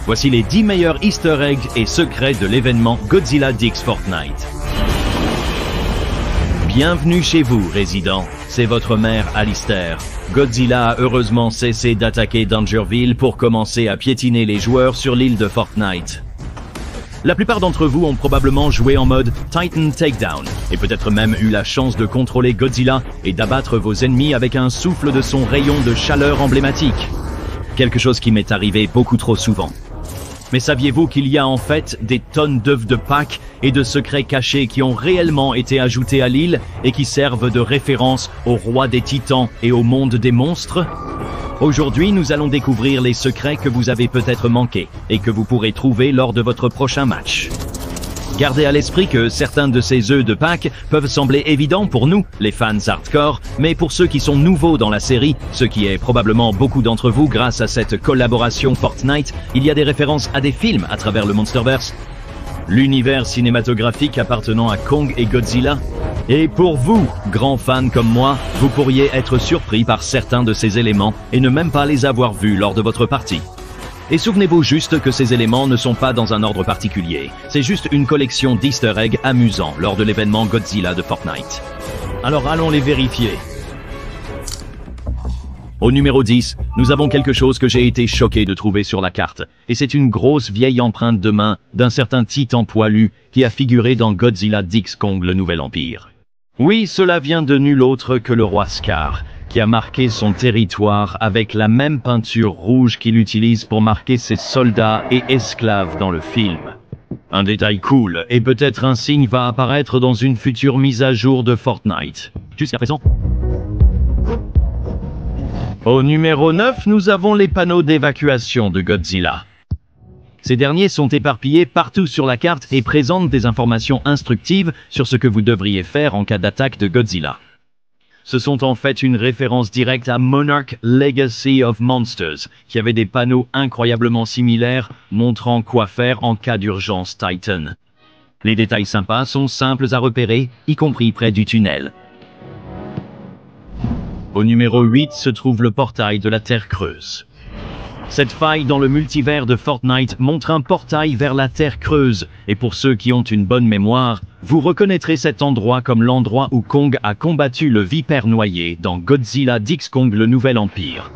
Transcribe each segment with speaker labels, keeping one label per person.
Speaker 1: Voici les 10 meilleurs easter eggs et secrets de l'événement Godzilla X Fortnite. Bienvenue chez vous, résidents. C'est votre maire, Alistair. Godzilla a heureusement cessé d'attaquer Dangerville pour commencer à piétiner les joueurs sur l'île de Fortnite. La plupart d'entre vous ont probablement joué en mode Titan Takedown, et peut-être même eu la chance de contrôler Godzilla et d'abattre vos ennemis avec un souffle de son rayon de chaleur emblématique. Quelque chose qui m'est arrivé beaucoup trop souvent. Mais saviez-vous qu'il y a en fait des tonnes d'œufs de Pâques et de secrets cachés qui ont réellement été ajoutés à l'île et qui servent de référence au roi des titans et au monde des monstres? Aujourd'hui, nous allons découvrir les secrets que vous avez peut-être manqués et que vous pourrez trouver lors de votre prochain match. Gardez à l'esprit que certains de ces œufs de Pâques peuvent sembler évidents pour nous, les fans hardcore, mais pour ceux qui sont nouveaux dans la série, ce qui est probablement beaucoup d'entre vous grâce à cette collaboration Fortnite, il y a des références à des films à travers le Monsterverse, l'univers cinématographique appartenant à Kong et Godzilla. Et pour vous, grands fans comme moi, vous pourriez être surpris par certains de ces éléments et ne même pas les avoir vus lors de votre partie. Et souvenez-vous juste que ces éléments ne sont pas dans un ordre particulier. C'est juste une collection d'easter eggs amusants lors de l'événement Godzilla de Fortnite. Alors allons les vérifier. Au numéro 10, nous avons quelque chose que j'ai été choqué de trouver sur la carte. Et c'est une grosse vieille empreinte de main d'un certain titan poilu qui a figuré dans Godzilla X Kong le Nouvel Empire. Oui, cela vient de nul autre que le roi Scar, qui a marqué son territoire avec la même peinture rouge qu'il utilise pour marquer ses soldats et esclaves dans le film. Un détail cool, et peut-être un signe va apparaître dans une future mise à jour de Fortnite. Jusqu'à présent. Au numéro 9, nous avons les panneaux d'évacuation de Godzilla. Ces derniers sont éparpillés partout sur la carte et présentent des informations instructives sur ce que vous devriez faire en cas d'attaque de Godzilla. Ce sont en fait une référence directe à Monarch Legacy of Monsters, qui avait des panneaux incroyablement similaires montrant quoi faire en cas d'urgence Titan. Les détails sympas sont simples à repérer, y compris près du tunnel. Au numéro 8 se trouve le portail de la Terre Creuse. Cette faille dans le multivers de Fortnite montre un portail vers la Terre Creuse, et pour ceux qui ont une bonne mémoire, vous reconnaîtrez cet endroit comme l'endroit où Kong a combattu le vipère noyé dans Godzilla X Kong le Nouvel Empire.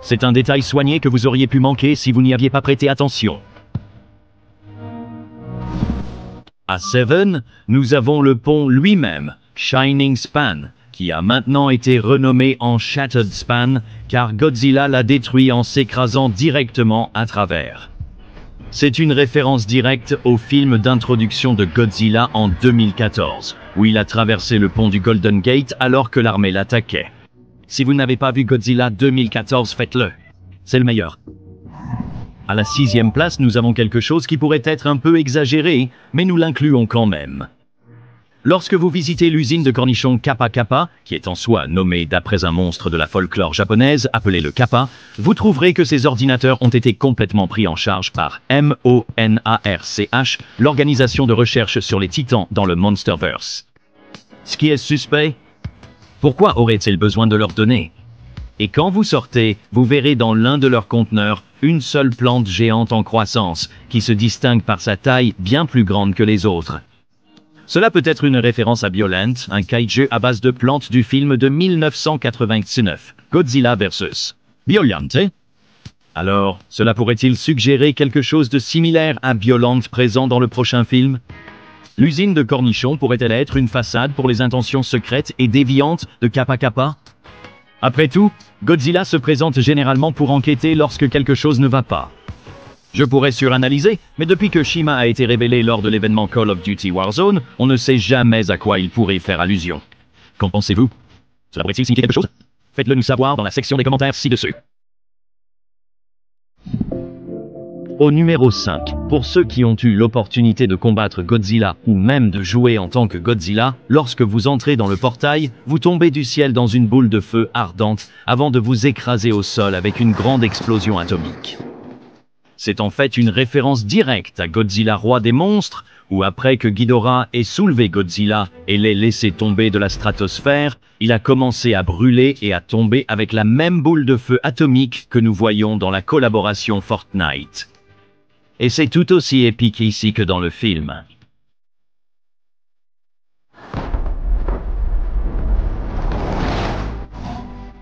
Speaker 1: C'est un détail soigné que vous auriez pu manquer si vous n'y aviez pas prêté attention. À 7, nous avons le pont lui-même, Shining Span, qui a maintenant été renommé en Shattered Span, car Godzilla l'a détruit en s'écrasant directement à travers. C'est une référence directe au film d'introduction de Godzilla en 2014, où il a traversé le pont du Golden Gate alors que l'armée l'attaquait. Si vous n'avez pas vu Godzilla 2014, faites-le. C'est le meilleur. À la 6e place, nous avons quelque chose qui pourrait être un peu exagéré, mais nous l'incluons quand même. Lorsque vous visitez l'usine de cornichons Kappa Kappa, qui est en soi nommée d'après un monstre de la folklore japonaise appelé le Kappa, vous trouverez que ces ordinateurs ont été complètement pris en charge par MONARCH, l'organisation de recherche sur les titans dans le Monsterverse. Ce qui est suspect? Pourquoi aurait-il besoin de leurs données? Et quand vous sortez, vous verrez dans l'un de leurs conteneurs une seule plante géante en croissance, qui se distingue par sa taille bien plus grande que les autres. Cela peut être une référence à Biolent, un kaiju à base de plantes du film de 1989, Godzilla vs. Biolent. Alors, cela pourrait-il suggérer quelque chose de similaire à Biolent présent dans le prochain film? L'usine de cornichons pourrait-elle être une façade pour les intentions secrètes et déviantes de Kappa Kappa? Après tout, Godzilla se présente généralement pour enquêter lorsque quelque chose ne va pas. Je pourrais suranalyser, mais depuis que Shima a été révélé lors de l'événement Call of Duty Warzone, on ne sait jamais à quoi il pourrait faire allusion. Qu'en pensez-vous? Cela pourrait-il signifier quelque chose? Faites-le nous savoir dans la section des commentaires ci-dessus. Au numéro 5, pour ceux qui ont eu l'opportunité de combattre Godzilla ou même de jouer en tant que Godzilla, lorsque vous entrez dans le portail, vous tombez du ciel dans une boule de feu ardente avant de vous écraser au sol avec une grande explosion atomique. C'est en fait une référence directe à Godzilla roi des monstres, où après que Ghidorah ait soulevé Godzilla et l'ait laissé tomber de la stratosphère, il a commencé à brûler et à tomber avec la même boule de feu atomique que nous voyons dans la collaboration Fortnite. Et c'est tout aussi épique ici que dans le film.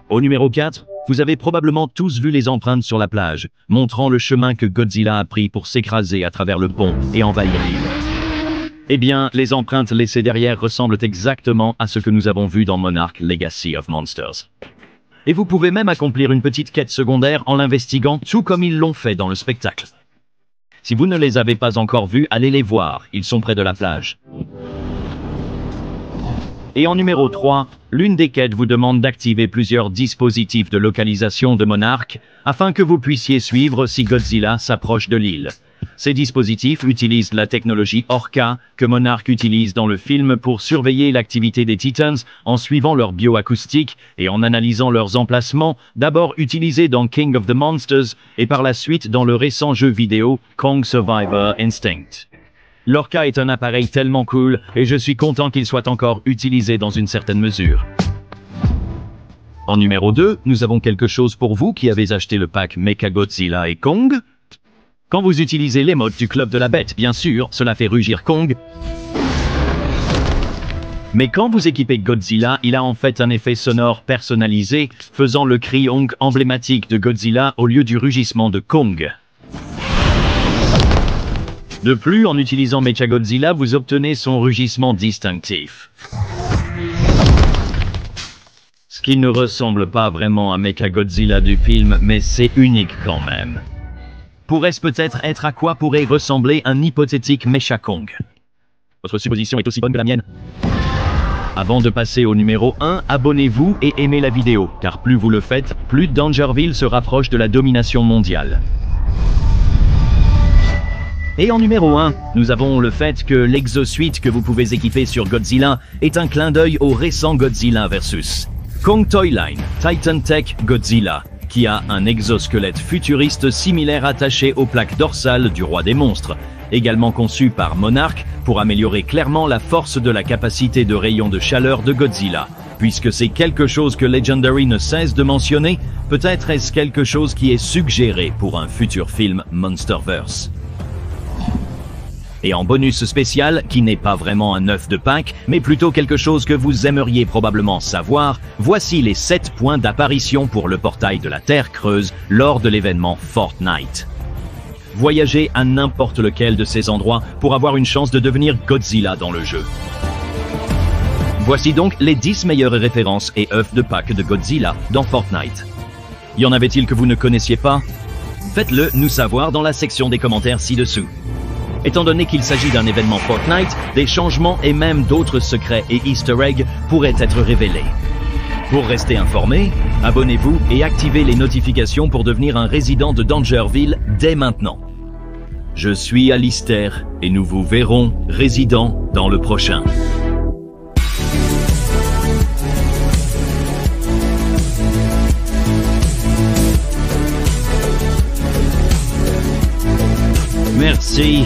Speaker 1: Au numéro 4, vous avez probablement tous vu les empreintes sur la plage, montrant le chemin que Godzilla a pris pour s'écraser à travers le pont et envahir l'île. Eh bien, les empreintes laissées derrière ressemblent exactement à ce que nous avons vu dans Monarch Legacy of Monsters. Et vous pouvez même accomplir une petite quête secondaire en l'investiguant tout comme ils l'ont fait dans le spectacle. Si vous ne les avez pas encore vus, allez les voir, ils sont près de la plage. Et en numéro 3, l'une des quêtes vous demande d'activer plusieurs dispositifs de localisation de Monarch afin que vous puissiez suivre si Godzilla s'approche de l'île. Ces dispositifs utilisent la technologie Orca que Monarch utilise dans le film pour surveiller l'activité des Titans en suivant leur bioacoustique et en analysant leurs emplacements, d'abord utilisés dans King of the Monsters et par la suite dans le récent jeu vidéo Kong Survivor Instinct. L'Orca est un appareil tellement cool et je suis content qu'il soit encore utilisé dans une certaine mesure. En numéro 2, nous avons quelque chose pour vous qui avez acheté le pack Mechagodzilla et Kong. Quand vous utilisez l'émote du Club de la Bête, bien sûr, cela fait rugir Kong. Mais quand vous équipez Godzilla, il a en fait un effet sonore personnalisé, faisant le cri Ong emblématique de Godzilla au lieu du rugissement de Kong. De plus, en utilisant Mechagodzilla, vous obtenez son rugissement distinctif. Ce qui ne ressemble pas vraiment à Mechagodzilla du film, mais c'est unique quand même. Pourrait-ce peut-être être à quoi pourrait ressembler un hypothétique Mechakong? Votre supposition est aussi bonne que la mienne. Avant de passer au numéro 1, abonnez-vous et aimez la vidéo, car plus vous le faites, plus Dangerville se rapproche de la domination mondiale. Et en numéro 1, nous avons le fait que l'exosuite que vous pouvez équiper sur Godzilla est un clin d'œil au récent Godzilla vs Kong Toyline Titan Tech Godzilla, qui a un exosquelette futuriste similaire attaché aux plaques dorsales du roi des monstres, également conçu par Monarch pour améliorer clairement la force de la capacité de rayon de chaleur de Godzilla. Puisque c'est quelque chose que Legendary ne cesse de mentionner, peut-être est-ce quelque chose qui est suggéré pour un futur film Monsterverse. Et en bonus spécial, qui n'est pas vraiment un œuf de Pâques, mais plutôt quelque chose que vous aimeriez probablement savoir, voici les 7 points d'apparition pour le portail de la Terre Creuse lors de l'événement Fortnite. Voyagez à n'importe lequel de ces endroits pour avoir une chance de devenir Godzilla dans le jeu. Voici donc les 10 meilleures références et œufs de Pâques de Godzilla dans Fortnite. Y en avait-il que vous ne connaissiez pas? Faites-le nous savoir dans la section des commentaires ci-dessous. Étant donné qu'il s'agit d'un événement Fortnite, des changements et même d'autres secrets et easter eggs pourraient être révélés. Pour rester informé, abonnez-vous et activez les notifications pour devenir un résident de Dangerville dès maintenant. Je suis Alistair et nous vous verrons résident dans le prochain. Merci.